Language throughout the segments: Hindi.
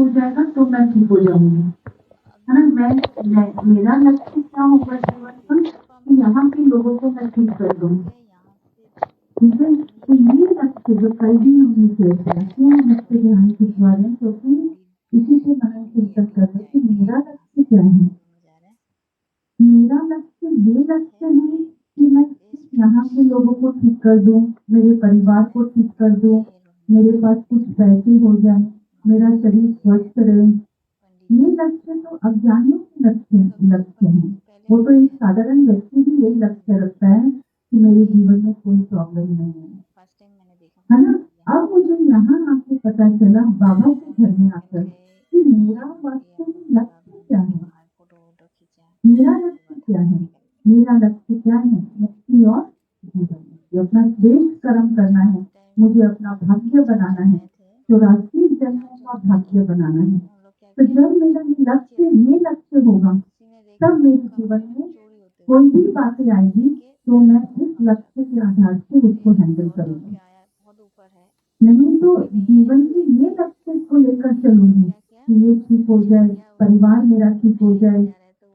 हो जाएगा तो मैं ठीक हो जाऊंगी, है ना। मेरा लक्ष्य क्या होगा जीवन में कि यहाँ के लोगों को मैं ठीक कर दूँ, ठीक है। तो ये लक्ष्य जो कल भी हमने शेयर किया, क्यों हम इस पे ध्यान खिंचवा रहे हैं, क्योंकि इसी से मनन चिंतन कर रहे हैं कि मेरा लक्ष्य क्या है। मेरा लक्ष्य ये लक्ष्य है कि मैं यहाँ के लोगों को ठीक कर दूं, मेरे परिवार को ठीक कर दूं, मेरे पास कुछ पैसे हो जाए, मेरा शरीर स्वस्थ रहे। ये लक्ष्य तो अज्ञानियों के लक्ष्य है। वो तो एक साधारण व्यक्ति भी यही लक्ष्य रखता है कि मेरे जीवन में कोई प्रॉब्लम नहीं है ना। अब मुझे यहाँ आपको पता चला बाबा के घर में आकर कि मेरा वास्तव में लक्ष्य क्या है। मेरा लक्ष्य क्या है? मेरा लक्ष्य क्या है? मुक्ति और जीवन। मुझे अपना श्रेष्ठ कर्म करना है, मुझे अपना भाग्य बनाना है, 84 जन्मों का भाग्य बनाना है। तो जब मेरा ये लक्ष्य होगा, तब मेरे जीवन में कोई भी बातें आएगी तो मैं इस लक्ष्य के आधार से उसको हैंडल करूंगी। नहीं तो जीवन में ये लक्ष्य को लेकर चलूंगी कि ये ठीक हो जाए, परिवार मेरा ठीक हो जाए,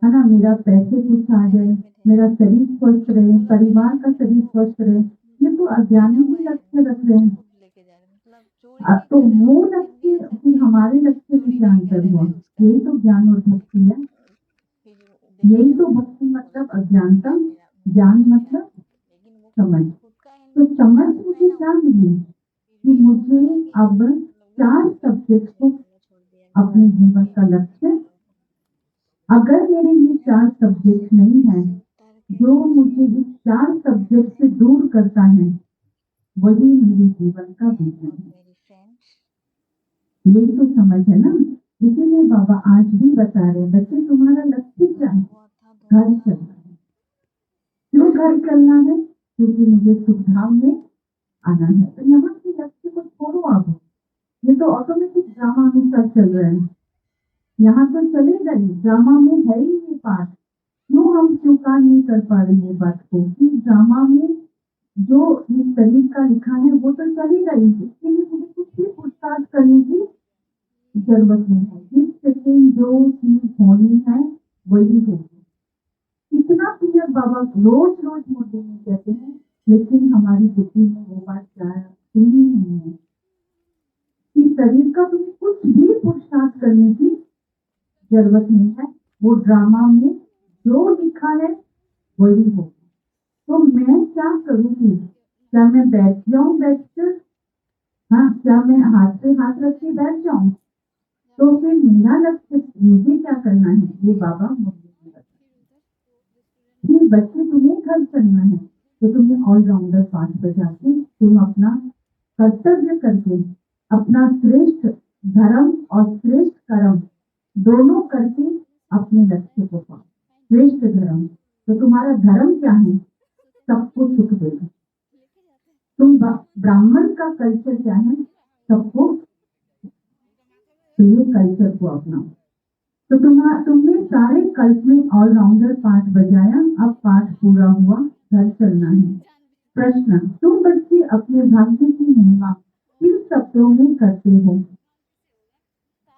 है ना, मेरा पैसे कुछ आ जाए, मेरा शरीर स्वस्थ रहे, परिवार का शरीर स्वस्थ रहे। ये तो अज्ञानी ही लक्ष्य रख रहे हैं। तो वो लक्ष्य फिर हमारे लक्ष्य में क्या अंतर हुआ? यही तो ज्ञान और भक्ति है। यही तो भक्ति मतलब अज्ञानता, ज्ञान मतलब समझ। तो समझ मुझे क्या मिली कि मुझे अब 4 सब्जेक्ट को अपने जीवन का लक्ष्य, अगर मेरे ये 4 सब्जेक्ट नहीं है, जो मुझे इस 4 सब्जेक्ट से दूर करता है, वही मेरे जीवन का विजन है। यही तो समझ है ना। इसीलिए बाबा आज भी बता रहे, बच्चे तुम्हारा लक्ष्य क्या है? घर चलना है। क्यों घर चलना है? क्योंकि मुझे सुखधाम में आना है। तो यहाँ के लक्ष्य को छोड़ो आप, ये तो ऑटोमेटिक ड्रामा अनुसार चल रहा है। यहाँ तो चलेगा ही, ड्रामा में है ही ये पाठ। क्यों हम स्वीकार नहीं कर पा रहे हैं बात को कि ड्रामा में जो इस शरीर का लिखा है वो तो चलेगा ही। इसके लिए मुझे कुछ भी पूछताछ करने की जरूरत नहीं है। जिस सेकेंड जो चीज होनी है वही होगी। कितना क्लियर बाबा रोज रोज मुद्दे में कहते हैं, लेकिन हमारी बुद्धि में वो बात जाती नहीं है कि शरीर का तुम्हें कुछ भी पूछताछ करने की जरूरत नहीं है। वो ड्रामा में जो लिखा है वही होगा। तो मैं क्या करूंगी? क्या मैं बैठ जाऊं बैठकर? हाँ, क्या मैं हाथ पे हाथ रख के बैठ जाऊं? तो फिर मेरा लक्ष्य मुझे क्या करना है, ये बाबा मुझे बताते हैं। बच्चे तुम्हें घर चलना है तो तुम्हें ऑलराउंडर पाठ बजा के तुम अपना कर्तव्य करके अपना श्रेष्ठ धर्म और श्रेष्ठ कर्म दोनों करके अपने लक्ष्य को पाओ। श्रेष्ठ धर्म तो तुम्हारा धर्म क्या है? सबको सुख देना। तुम ब्राह्मण का कल्चर क्या है? सबको। तो ये कल्चर को अपनाओ। तो तुमने सारे कल्प में ऑलराउंडर पाठ बजाया, अब पाठ पूरा हुआ, घर चलना है। प्रश्न, तुम बच्चे अपने भाग्य की महिमा किन शब्दों में करते हो?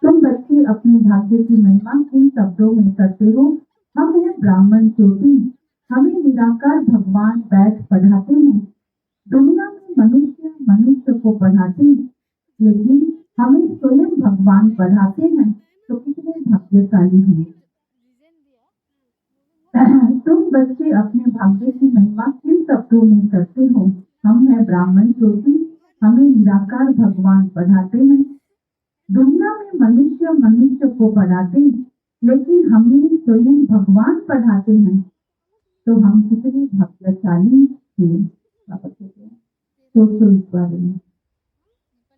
तुम बच्चे अपने भाग्य की महिमा किन शब्दों में करते हो? हम हैं ब्राह्मण चोटी, हमें निराकार भगवान बैठ पढ़ाते हैं। दुनिया में मनुष्य मनुष्य को पढ़ाते, लेकिन हमें स्वयं भगवान पढ़ाते हैं। तो कितने भाग्यशाली हैं। तुम बच्चे अपने भाग्य की महिमा किन शब्दों में करते हो? हम हैं ब्राह्मण चोटी, हमें निराकार भगवान पढ़ाते हैं। दुनिया में मनुष्य मनुष्य को पढ़ाते, लेकिन हमें स्वयं भगवान पढ़ाते हैं। तो हम कितने भाग्यशाली हैं। सोचो इस बारे में,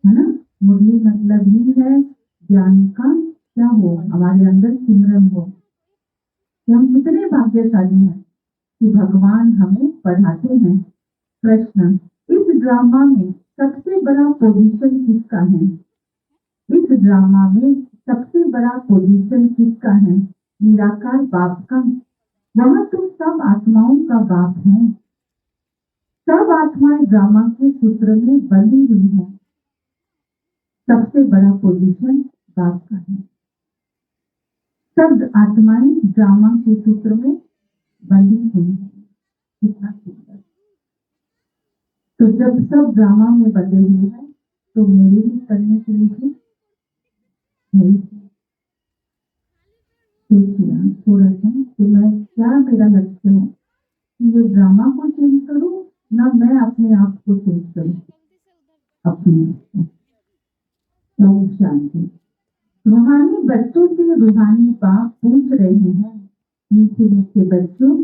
है ना। मुरली मतलब ही है ज्ञान का क्या हो, हमारे अंदर सिमरन हो कि हम कितने भाग्यशाली हैं कि भगवान हमें पढ़ाते हैं। प्रश्न, इस ड्रामा में सबसे बड़ा पोजीशन किसका है? इस ड्रामा में सबसे बड़ा पोजीशन किसका है? निराकार बाप का। वहाँ तो सब आत्माओं का बाप है। सब आत्माएं ड्रामा के सूत्र में बंधी हुई है। सबसे बड़ा पोजीशन बाप का है। सब आत्माएं ड्रामा के सूत्र में बंधी हुई है। कितना सुंदर। तो जब सब ड्रामा में बंधे हुए हैं तो मेरे भी करने के लिए नहीं सोचिए थोड़ा सा कि मैं क्या मेरा लक्ष्य है कि ये ड्रामा को चेंज करूं ना मैं अपने आप को चेंज करूं। अपने शांति। रूहानी बच्चों से रूहानी बाप पूछ रहे हैं, मीठे मीठे बच्चों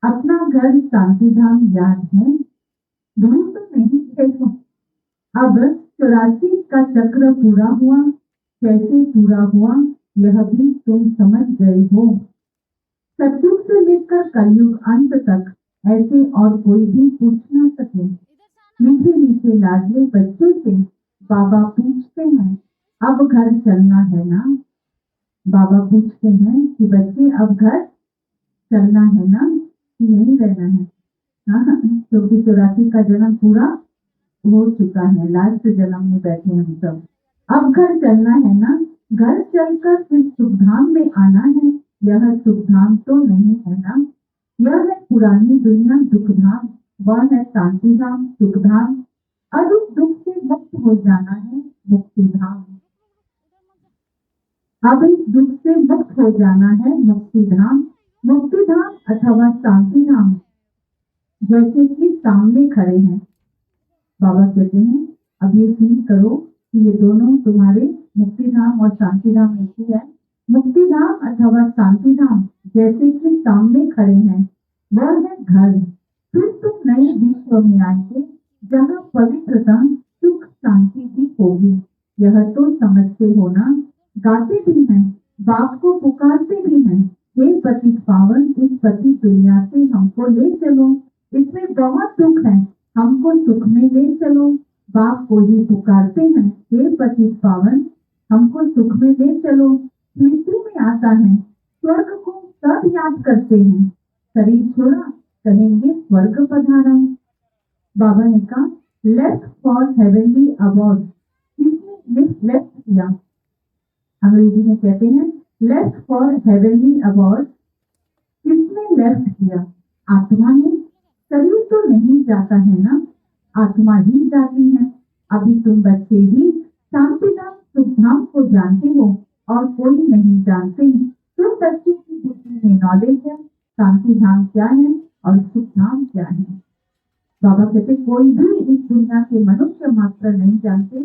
अपना घर शांति धाम याद है? भूल तो नहीं देखो। अब 84 का चक्र पूरा हुआ, कैसे पूरा हुआ यह भी तुम समझ गए हो। सतयुग से लेकर कलयुग अंत तक ऐसे और कोई भी पूछ ना सके। मीठे मीठे लाडले बच्चों से बाबा पूछते हैं, अब घर चलना है ना? बाबा पूछते हैं कि बच्चे अब घर चलना है ना कि नहीं रहना है? हाँ, क्योंकि 84 का जन्म पूरा हो चुका है, लास्ट जन्म में बैठे हम सब। अब घर चलना है ना? घर चलकर फिर सुखधाम में आना है, यह सुखधाम तो नहीं है ना? यह है पुरानी दुनिया दुखधाम, वह है शांति धाम सुखधाम। अब इस दुख से मुक्त हो जाना है मुक्ति धाम। अब इस दुख से मुक्त हो जाना है मुक्ति धाम अथवा शांति धाम। जैसे कि सामने खड़े हैं, बाबा कहते हैं अब ये फील करो कि ये दोनों तुम्हारे मुक्ति धाम और शांति धाम एक ही है। मुक्ति धाम अथवा शांति धाम जैसे कि सामने खड़े हैं, वह है घर। फिर तुम नए विश्व में आएंगे जहाँ पवित्रता सुख शांति भी होगी। यह तो समझते हो ना? गाते भी हैं, बाप को पुकारते भी हैं, हे पतित पावन इस पतित दुनिया से हमको ले चलो, इसमें बहुत दुख है, हमको सुख में ले चलो। बाप को ही पुकारते हैं, हे पतित पावन हमको सुख में ले चलो। स्मृति में आता है, स्वर्ग को सब याद करते हैं, शरीर छोड़ा कहेंगे स्वर्ग पधारा। बाबा ने कहा लेफ्ट फॉर हेवनली अवार्ड। किसने लेफ्ट किया? अंग्रेजी में कहते हैं लेफ्ट फॉर हेवनली अवार्ड। किसने लेफ्ट किया? आत्मा ने। शरीर तो नहीं जाता है ना, आत्मा ही जाती है। अभी तुम बच्चे ही शांति धाम सुख धाम को जानते हो और कोई नहीं जानते। तुम बच्चों की बुद्धि में नॉलेज है शांति धाम क्या है और सुख धाम क्या है। बाबा कहते कोई भी इस दुनिया के मनुष्य मात्र नहीं जानते